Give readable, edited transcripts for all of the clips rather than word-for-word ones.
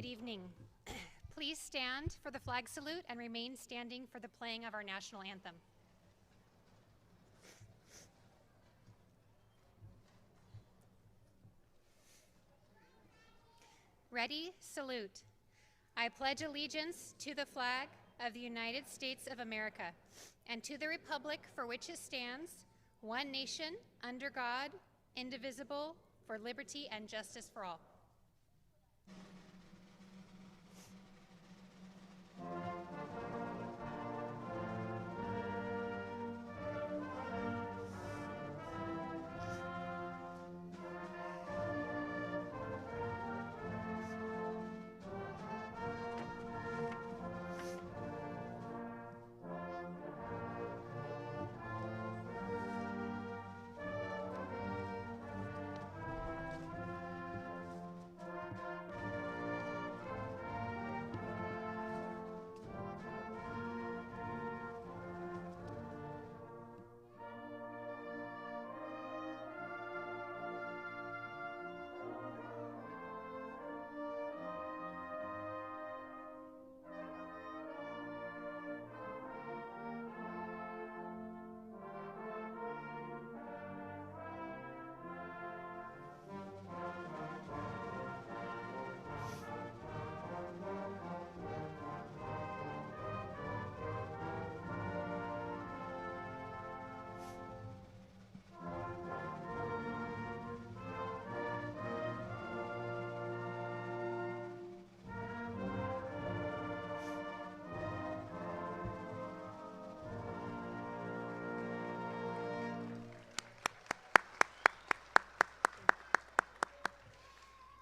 evening. Please stand for the flag salute and remain standing for the playing of our national anthem. Ready, salute. I pledge allegiance to the flag of the United States of America and to the republic for which it stands, one nation, under God, indivisible, for liberty and justice for all.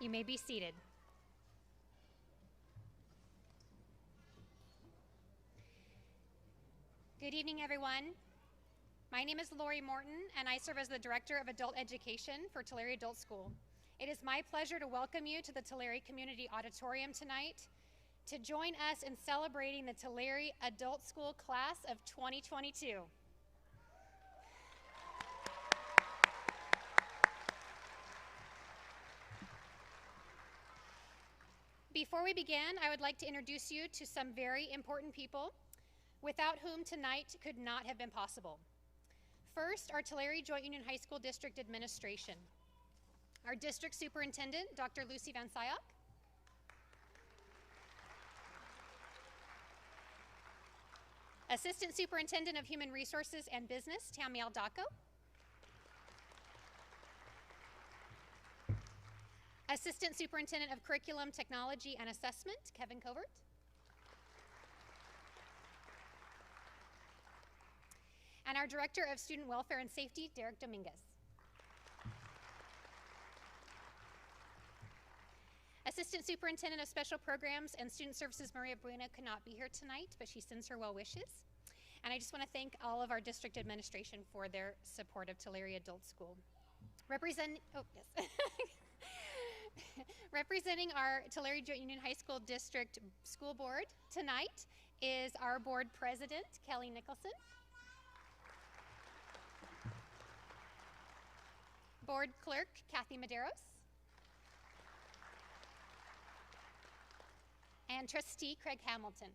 You may be seated. Good evening, everyone. My name is Lori Morton, and I serve as the Director of Adult Education for Tulare Adult School. It is my pleasure to welcome you to the Tulare Community Auditorium tonight to join us in celebrating the Tulare Adult School Class of 2022. Before we begin, I would like to introduce you to some very important people without whom tonight could not have been possible. First, our Tulare Joint Union High School District Administration. Our District Superintendent, Dr. Lucy Van Syok. Assistant Superintendent of Human Resources and Business, Tammy Aldaco. Assistant Superintendent of Curriculum, Technology, and Assessment, Kevin Covert. And our Director of Student Welfare and Safety, Derek Dominguez. Assistant Superintendent of Special Programs and Student Services, Maria Bueno, could not be here tonight, but she sends her well wishes. And I just want to thank all of our district administration for their support of Tulare Adult School. Representing our Tulare Joint Union High School District School Board tonight is our Board President, Kelly Nicholson. Board Clerk, Kathy Medeiros. And Trustee, Craig Hamilton.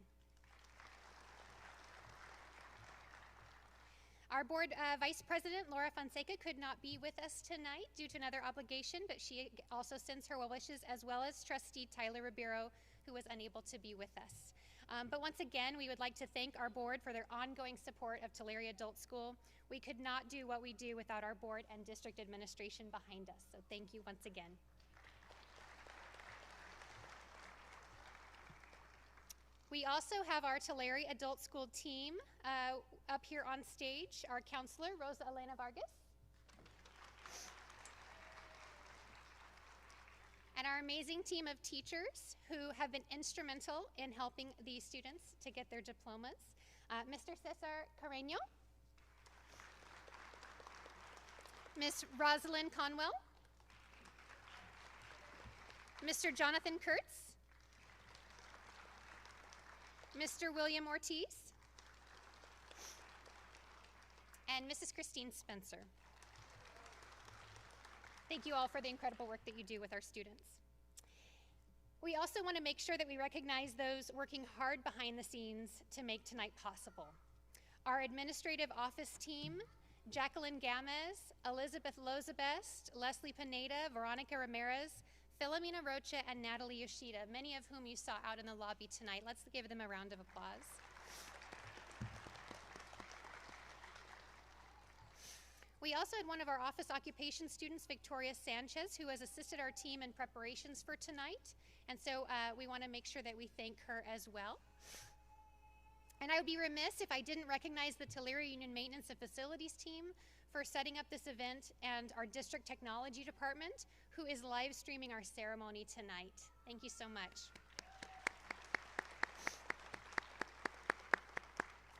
Our Board Vice President, Laura Fonseca, could not be with us tonight due to another obligation, but she also sends her well wishes, as well as Trustee Tyler Ribeiro, who was unable to be with us. But once again, we would like to thank our board for their ongoing support of Tulare Adult School. We could not do what we do without our board and district administration behind us, so thank you once again. We also have our Tulare Adult School team up here on stage, our counselor, Rosa Elena Vargas. And our amazing team of teachers who have been instrumental in helping these students to get their diplomas. Mr. Cesar Carreño, Ms. Rosalind Conwell, Mr. Jonathan Kurtz, Mr. William Ortiz, and Mrs. Christine Spencer. Thank you all for the incredible work that you do with our students. We also want to make sure that we recognize those working hard behind the scenes to make tonight possible. Our administrative office team, Jacqueline Gamez, Elizabeth Lozabest, Leslie Pineda, Veronica Ramirez, Philomena Rocha, and Natalie Yoshida, many of whom you saw out in the lobby tonight. Let's give them a round of applause. We also had one of our office occupation students, Victoria Sanchez, who has assisted our team in preparations for tonight. And so we want to make sure that we thank her as well. And I would be remiss if I didn't recognize the Tulare Union Maintenance and Facilities team for setting up this event, and our district technology department, who is live streaming our ceremony tonight. Thank you so much.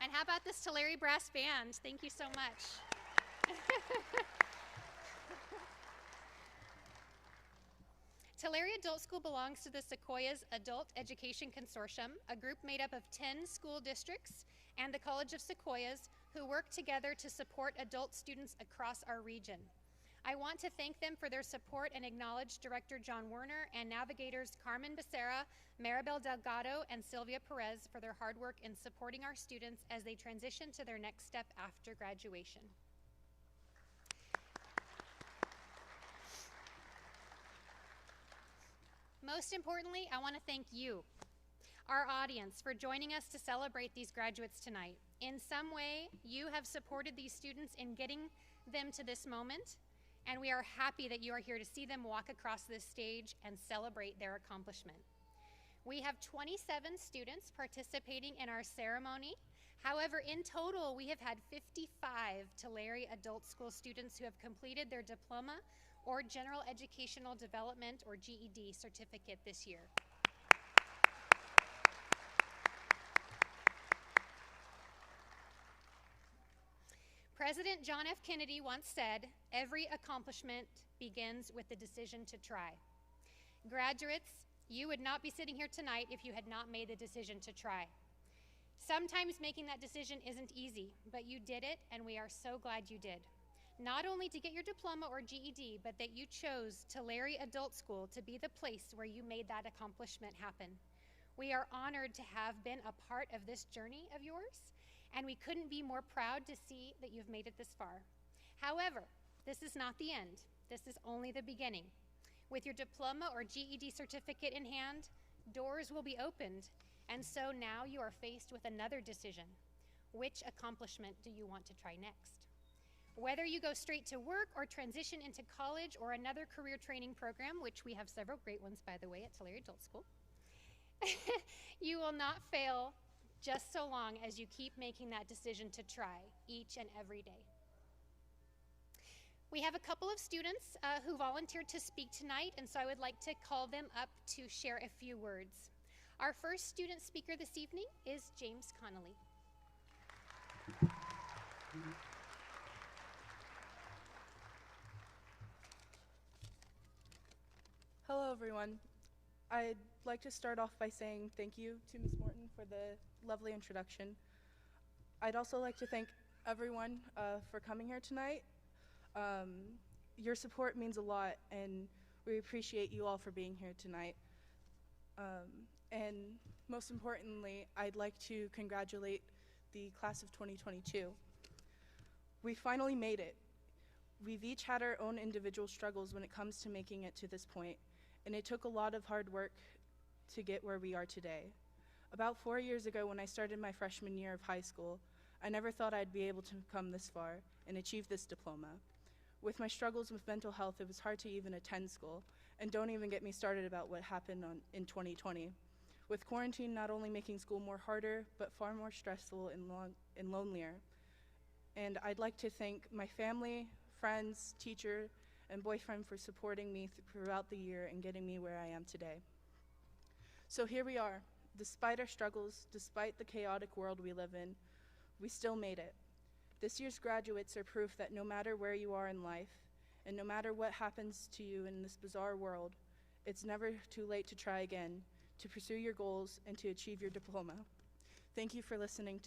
And how about this Tulare Brass Band? Thank you so much. Tulare Adult School belongs to the Sequoias Adult Education Consortium, a group made up of 10 school districts and the College of Sequoias, who work together to support adult students across our region. I want to thank them for their support and acknowledge Director John Werner and navigators Carmen Becerra, Maribel Delgado, and Sylvia Perez for their hard work in supporting our students as they transition to their next step after graduation. Most importantly, I want to thank you, our audience, for joining us to celebrate these graduates tonight. In some way, you have supported these students in getting them to this moment, and we are happy that you are here to see them walk across this stage and celebrate their accomplishment. We have 27 students participating in our ceremony. However, in total, we have had 55 Tulare Adult School students who have completed their diploma or General Educational Development, or GED, certificate this year. President John F. Kennedy once said, "Every accomplishment begins with the decision to try." Graduates, you would not be sitting here tonight if you had not made the decision to try. Sometimes making that decision isn't easy, but you did it, and we are so glad you did. Not only to get your diploma or GED, but that you chose Tulare Adult School to be the place where you made that accomplishment happen. We are honored to have been a part of this journey of yours, and we couldn't be more proud to see that you've made it this far. However, this is not the end. This is only the beginning. With your diploma or GED certificate in hand, doors will be opened, and so now you are faced with another decision. Which accomplishment do you want to try next? Whether you go straight to work or transition into college or another career training program, which we have several great ones, by the way, at Tulare Adult School, you will not fail just so long as you keep making that decision to try each and every day. We have a couple of students who volunteered to speak tonight, and so I would like to call them up to share a few words. Our first student speaker this evening is James Connolly. Hello, everyone. I'd like to start off by saying thank you to Ms. Morton for the lovely introduction. I'd also like to thank everyone for coming here tonight. Your support means a lot, and we appreciate you all for being here tonight. And most importantly, I'd like to congratulate the class of 2022. We finally made it. We've each had our own individual struggles when it comes to making it to this point, and it took a lot of hard work to get where we are today. About 4 years ago, when I started my freshman year of high school, I never thought I'd be able to come this far and achieve this diploma. With my struggles with mental health, it was hard to even attend school, and don't even get me started about what happened in 2020. With quarantine not only making school more harder, but far more stressful and lonelier. And I'd like to thank my family, friends, teacher, and boyfriend for supporting me throughout the year and getting me where I am today. So here we are. Despite our struggles, despite the chaotic world we live in, we still made it. This year's graduates are proof that no matter where you are in life, and no matter what happens to you in this bizarre world, it's never too late to try again, to pursue your goals, and to achieve your diploma. Thank you for listening,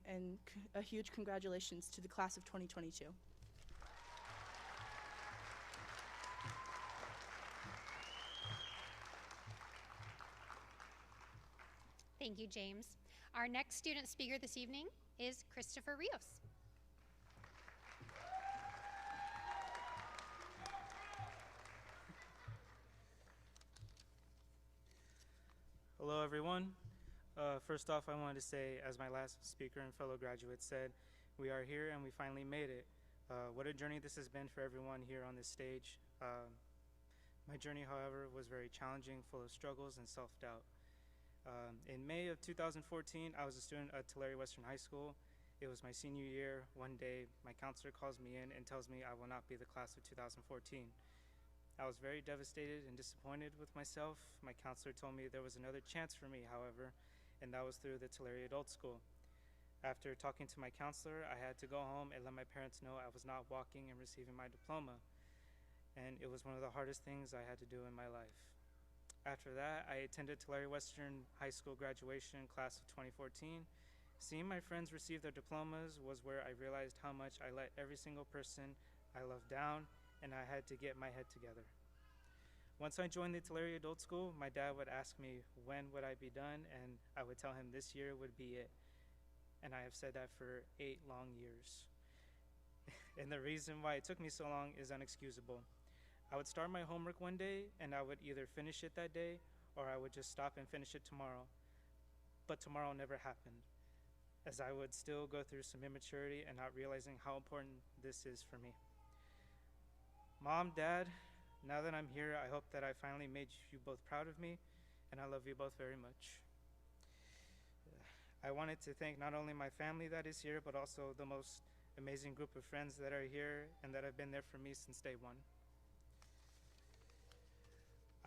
and a huge congratulations to the class of 2022. Thank you, James. Our next student speaker this evening is Christopher Rios. Hello, everyone. First off, I wanted to say, as my last speaker and fellow graduates said, we are here and we finally made it. What a journey this has been for everyone here on this stage. My journey, however, was very challenging, full of struggles and self-doubt. In May of 2014, I was a student at Tulare Western High School. It was my senior year. One day, my counselor calls me in and tells me I will not be the class of 2014. I was very devastated and disappointed with myself. My counselor told me there was another chance for me, however, and that was through the Tulare Adult School. After talking to my counselor, I had to go home and let my parents know I was not walking and receiving my diploma, and it was one of the hardest things I had to do in my life. After that, I attended Tulare Western High School graduation class of 2014. Seeing my friends receive their diplomas was where I realized how much I let every single person I loved down, and I had to get my head together. Once I joined the Tulare Adult School, my dad would ask me when would I be done, and I would tell him this year would be it. And I have said that for 8 long years. And the reason why it took me so long is unexcusable. I would start my homework one day, and I would either finish it that day, or I would just stop and finish it tomorrow. But tomorrow never happened, as I would still go through some immaturity and not realizing how important this is for me. Mom, Dad, now that I'm here, I hope that I finally made you both proud of me, and I love you both very much. I wanted to thank not only my family that is here, but also the most amazing group of friends that are here and that have been there for me since day one.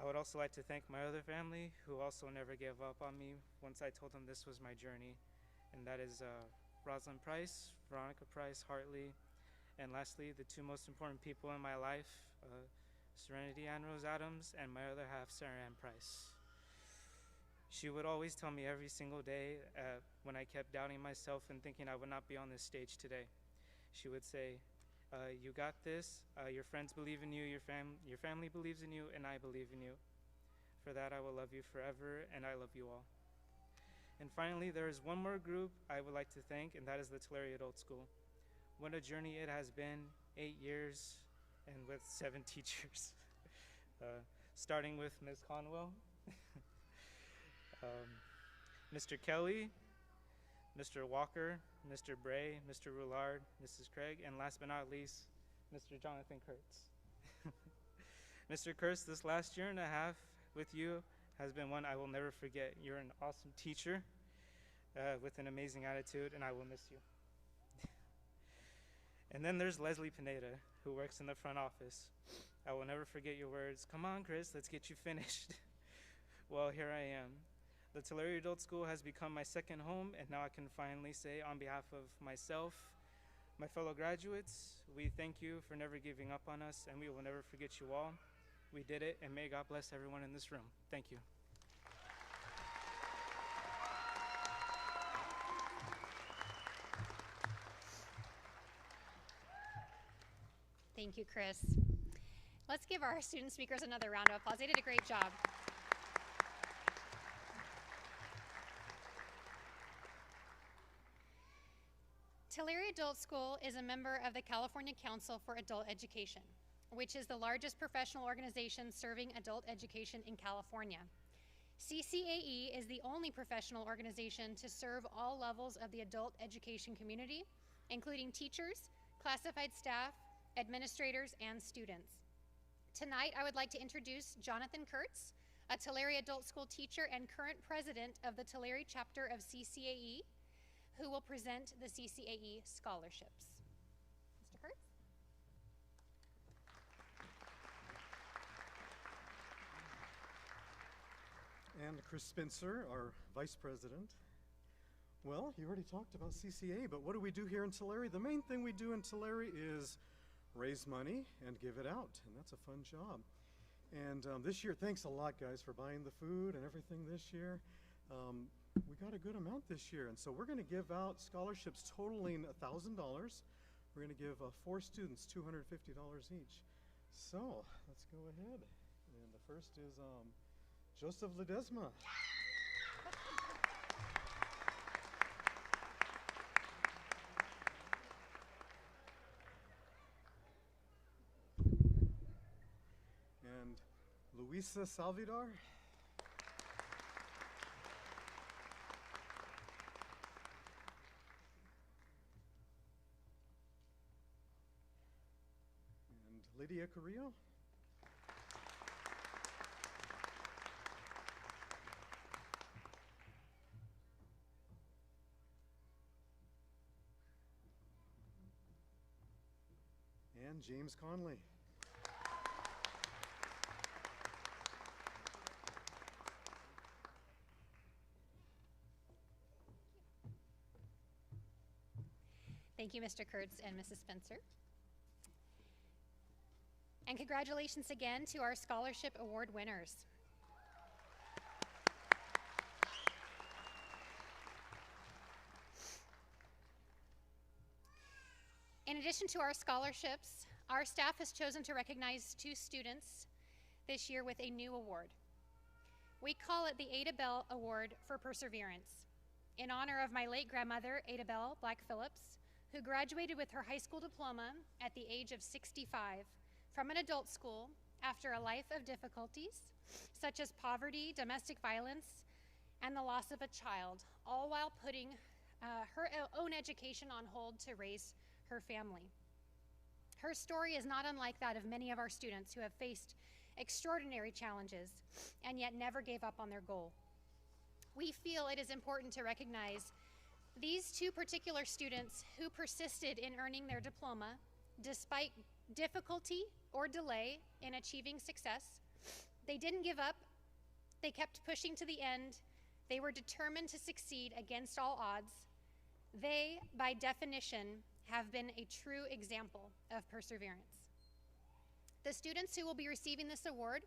I would also like to thank my other family, who also never gave up on me once I told them this was my journey, and that is Rosalind Price, Veronica Price, Hartley, and lastly, the 2 most important people in my life, Serenity Ann Rose Adams and my other half, Sarah Ann Price. She would always tell me every single day when I kept doubting myself and thinking I would not be on this stage today. She would say, you got this, your friends believe in you, your family believes in you, and I believe in you. For that, I will love you forever, and I love you all. And finally, there is one more group I would like to thank, and that is the Tulare Adult School. What a journey it has been, 8 years, and with 7 teachers. Starting with Ms. Conwell, Mr. Kelly, Mr. Walker, Mr. Bray, Mr. Roulard, Mrs. Craig, and last but not least, Mr. Jonathan Kurtz. Mr. Kurtz, this last year and a half with you has been one I will never forget. You're an awesome teacher with an amazing attitude, and I will miss you. And then there's Leslie Pineda, who works in the front office. I will never forget your words. Come on, Chris, let's get you finished. Well, here I am. The Tulare Adult School has become my second home, and now I can finally say on behalf of myself, my fellow graduates, we thank you for never giving up on us, and we will never forget you all. We did it, and may God bless everyone in this room. Thank you. Thank you, Chris. Let's give our student speakers another round of applause. They did a great job. Tulare Adult School is a member of the California Council for Adult Education, which is the largest professional organization serving adult education in California. CCAE is the only professional organization to serve all levels of the adult education community, including teachers, classified staff, administrators, and students. Tonight, I would like to introduce Jonathan Kurtz, a Tulare Adult School teacher and current president of the Tulare chapter of CCAE, who will present the CCAE scholarships. Mr. Kurtz? And Chris Spencer, our vice president. Well, you already talked about CCA, but what do we do here in Tulare? The main thing we do in Tulare is raise money and give it out, and that's a fun job. And this year, thanks a lot, guys, for buying the food and everything this year. We got a good amount this year, and so we're going to give out scholarships totaling $1,000. We're going to give 4 students $250 each. So let's go ahead. And the first is Joseph Ledesma. Lisa Salvidar. And Lydia Carrillo. And James Conley. Thank you, Mr. Kurtz and Mrs. Spencer. And congratulations again to our Scholarship Award winners. In addition to our scholarships, our staff has chosen to recognize 2 students this year with a new award. We call it the Ada Bell Award for Perseverance, in honor of my late grandmother, Ada Bell Black Phillips, who graduated with her high school diploma at the age of 65 from an adult school after a life of difficulties, such as poverty, domestic violence, and the loss of a child, all while putting her own education on hold to raise her family. Her story is not unlike that of many of our students who have faced extraordinary challenges and yet never gave up on their goal. We feel it is important to recognize these 2 particular students who persisted in earning their diploma despite difficulty or delay in achieving success. They didn't give up. They kept pushing to the end. They were determined to succeed against all odds. They, by definition, have been a true example of perseverance. The students who will be receiving this award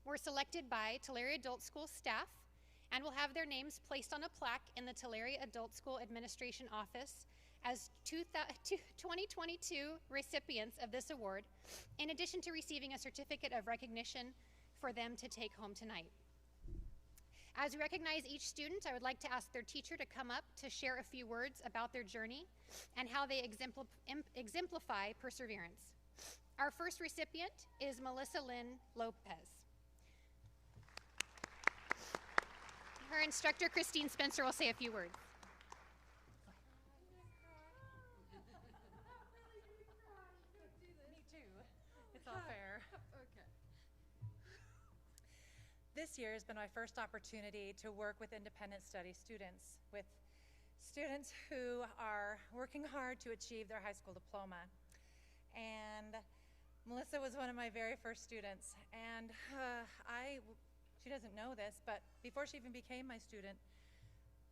were selected by Tulare Adult School staff and will have their names placed on a plaque in the Tulare Adult School Administration Office as 2022 recipients of this award, in addition to receiving a certificate of recognition for them to take home tonight. As we recognize each student, I would like to ask their teacher to come up to share a few words about their journey and how they exemplify perseverance. Our first recipient is Melissa Lynn Lopez. Her instructor, Christine Spencer, will say a few words. Me too. It's all fair. Okay. This year has been my first opportunity to work with independent study students, with students who are working hard to achieve their high school diploma. And Melissa was one of my very first students, and she doesn't know this, but before she even became my student,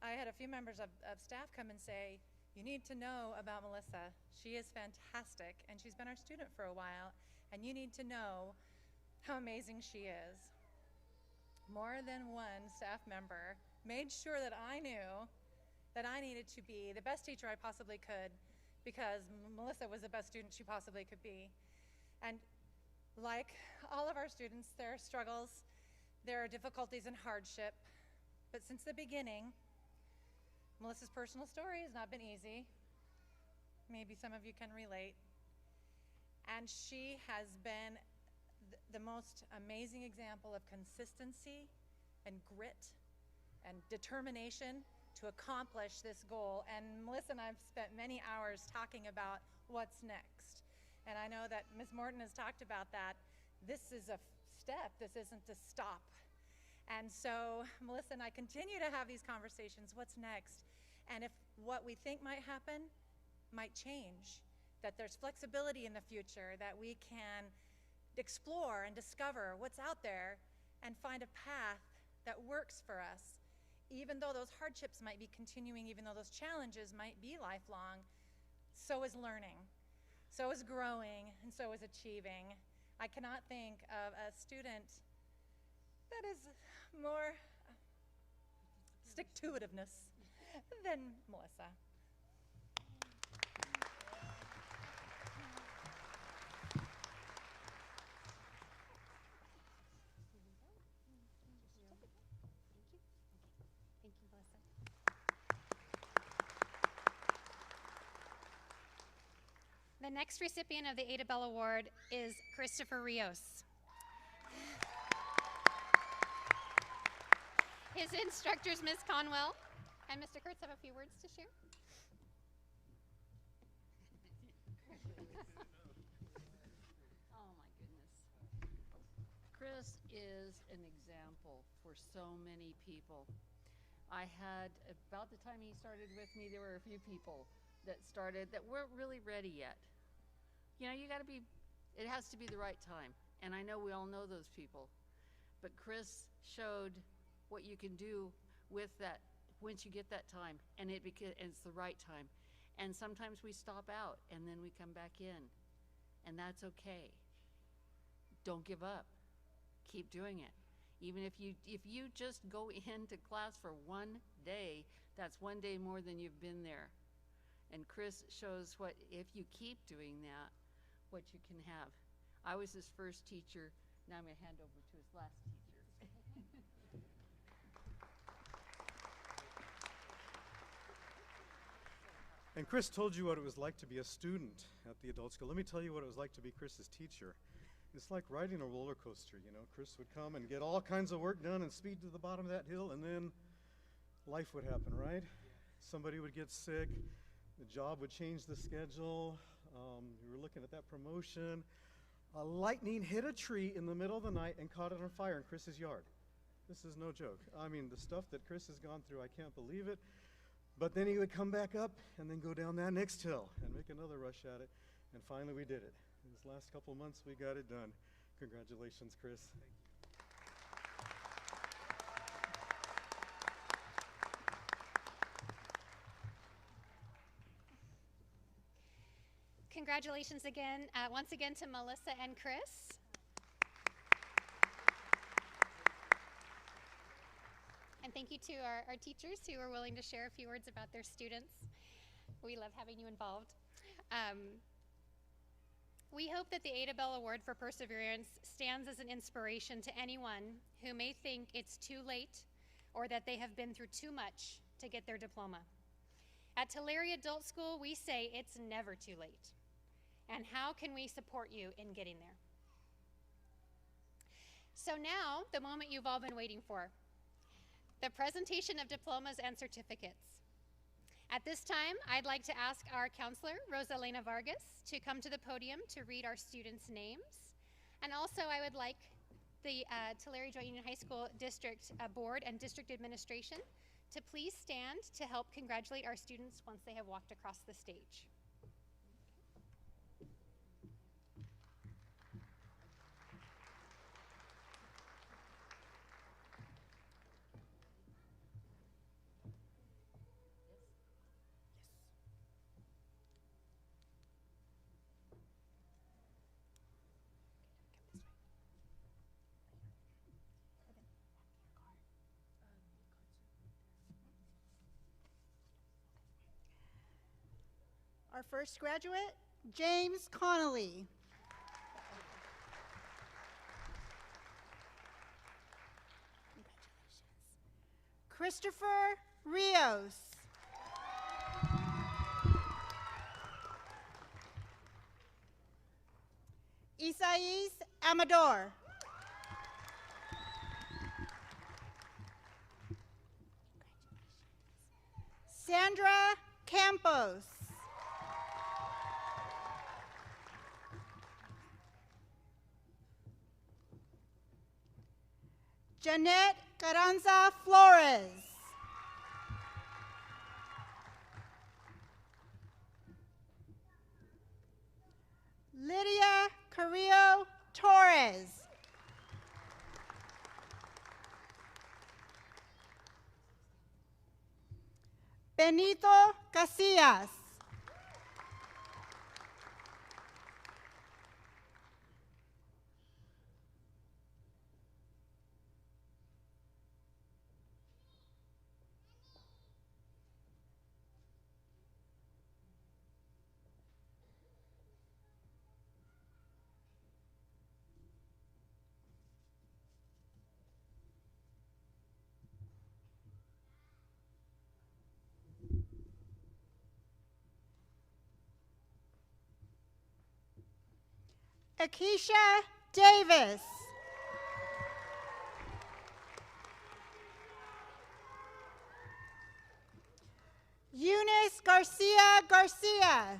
I had a few members of staff come and say, "You need to know about Melissa. She is fantastic, and she's been our student for a while, and you need to know how amazing she is." More than one staff member made sure that I knew that I needed to be the best teacher I possibly could, because Melissa was the best student she possibly could be. And like all of our students, there are struggles, there are difficulties and hardship, but since the beginning, Melissa's personal story has not been easy. Maybe some of you can relate. And she has been the most amazing example of consistency and grit and determination to accomplish this goal. And Melissa and I have spent many hours talking about what's next. And I know that Ms. Morton has talked about that. This is a step, this isn't a stop. And so Melissa and I continue to have these conversations, what's next? And if what we think might happen might change, that there's flexibility in the future, that we can explore and discover what's out there and find a path that works for us. Even though those hardships might be continuing, even though those challenges might be lifelong, so is learning, so is growing, and so is achieving. I cannot think of a student that is more stick-to-itiveness than Melissa. Thank you, Melissa. The next recipient of the Ada Bell Award is Christopher Rios. His instructors, Ms. Conwell and Mr. Kurtz, have a few words to share. Oh my goodness. Chris is an example for so many people. I had, about the time he started with me, there were a few people that started that weren't really ready yet. You know, you gotta be, it has to be the right time. And I know we all know those people. But Chris showed what you can do with that once you get that time, and it's the right time. And sometimes we stop out and then we come back in, and that's okay. Don't give up. Keep doing it. Even if you just go into class for one day, that's one day more than you've been there. And Chris shows what, if you keep doing that, what you can have. I was his first teacher. Now I'm going to hand over to his last teacher. And Chris told you what it was like to be a student at the adult school. Let me tell you what it was like to be Chris's teacher. It's like riding a roller coaster, you know. Chris would come and get all kinds of work done and speed to the bottom of that hill, and then life would happen, right? Somebody would get sick, the job would change the schedule, you were looking at that promotion. A lightning hit a tree in the middle of the night and caught it on fire in Chris's yard. This is no joke. I mean, the stuff that Chris has gone through, I can't believe it. But then he would come back up and then go down that next hill and make another rush at it. And finally we did it. These last couple months we got it done. Congratulations, Chris. Congratulations again, once again to Melissa and Chris. And thank you to our teachers who are willing to share a few words about their students. We love having you involved. We hope that the Ada Bell Award for Perseverance stands as an inspiration to anyone who may think it's too late or that they have been through too much to get their diploma. At Tulare Adult School, we say it's never too late. And how can we support you in getting there? So now, the moment you've all been waiting for, the presentation of diplomas and certificates. At this time, I'd like to ask our counselor, Rosalena Vargas, to come to the podium to read our students' names. And also, I would like the Tulare Joint Union High School District Board and District Administration to please stand to help congratulate our students once they have walked across the stage. Our first graduate, James Connolly. Christopher Rios. Isais Amador. Sandra Campos. Janet Carranza Flores. Lydia Carrillo Torres. Benito Casillas. Akeisha Davis. Garcia Garcia.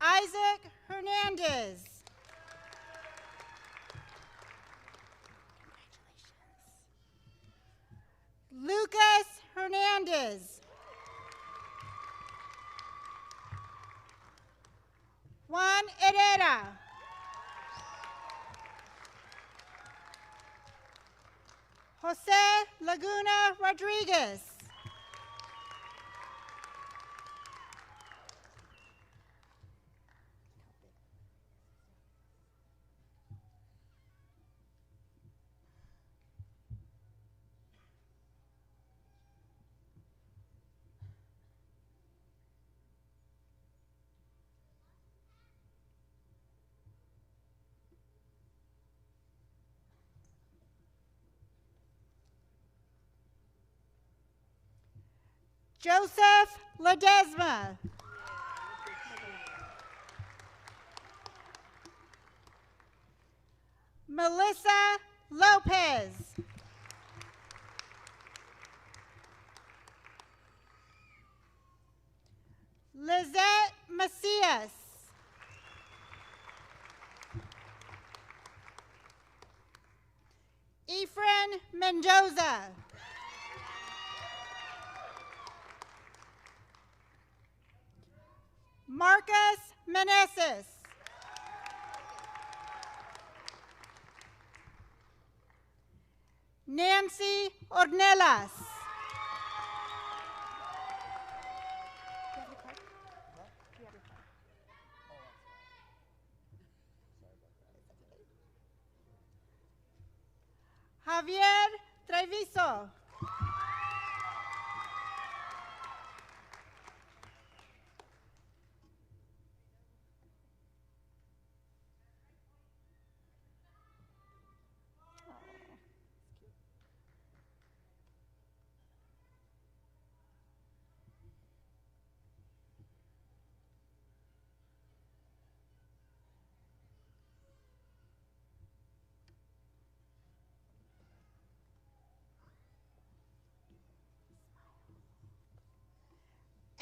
Isaac Hernandez. Lucas Hernandez. Juan Herrera. Jose Laguna Rodriguez. Joseph Ledesma. Melissa Lopez. Lizette Macias. Efren Mendoza. Marcus Meneses. Nancy Ornelas. Javier Treviso.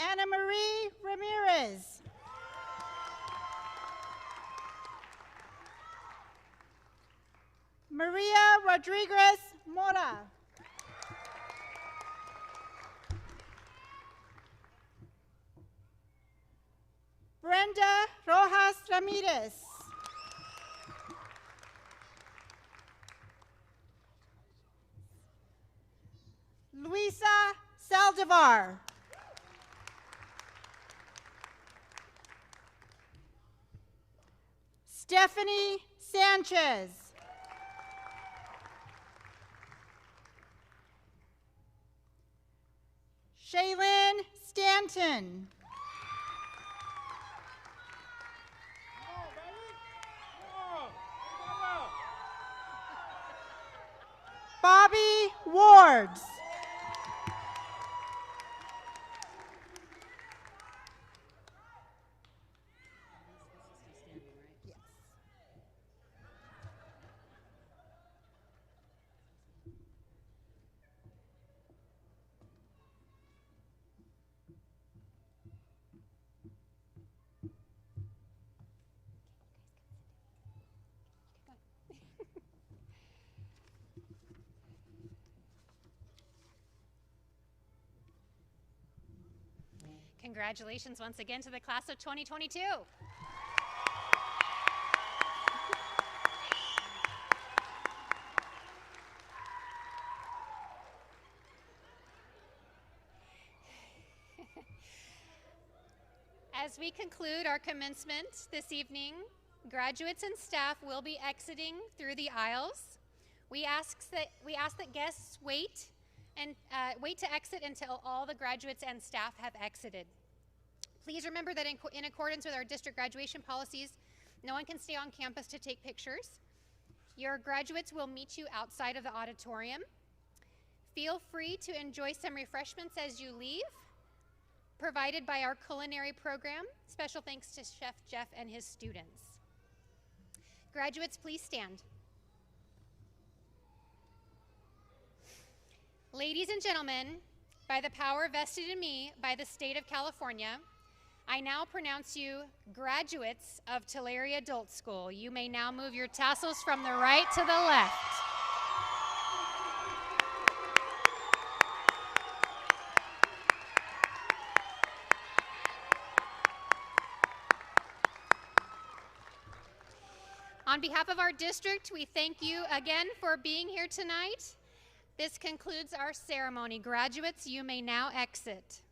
Ana Marie Ramirez. Maria Rodriguez Mora. Brenda Rojas Ramirez. Luisa Saldivar. Stephanie Sanchez. Shaylin Stanton. Bobby Wards. Congratulations once again to the class of 2022. As we conclude our commencement this evening, graduates and staff will be exiting through the aisles. We ask that guests wait to exit until all the graduates and staff have exited. Please remember that in accordance with our district graduation policies, no one can stay on campus to take pictures. Your graduates will meet you outside of the auditorium. Feel free to enjoy some refreshments as you leave, provided by our culinary program. Special thanks to Chef Jeff and his students. Graduates, please stand. Ladies and gentlemen, by the power vested in me by the state of California, I now pronounce you graduates of Tulare Adult School. You may now move your tassels from the right to the left. On behalf of our district, we thank you again for being here tonight. This concludes our ceremony. Graduates, you may now exit.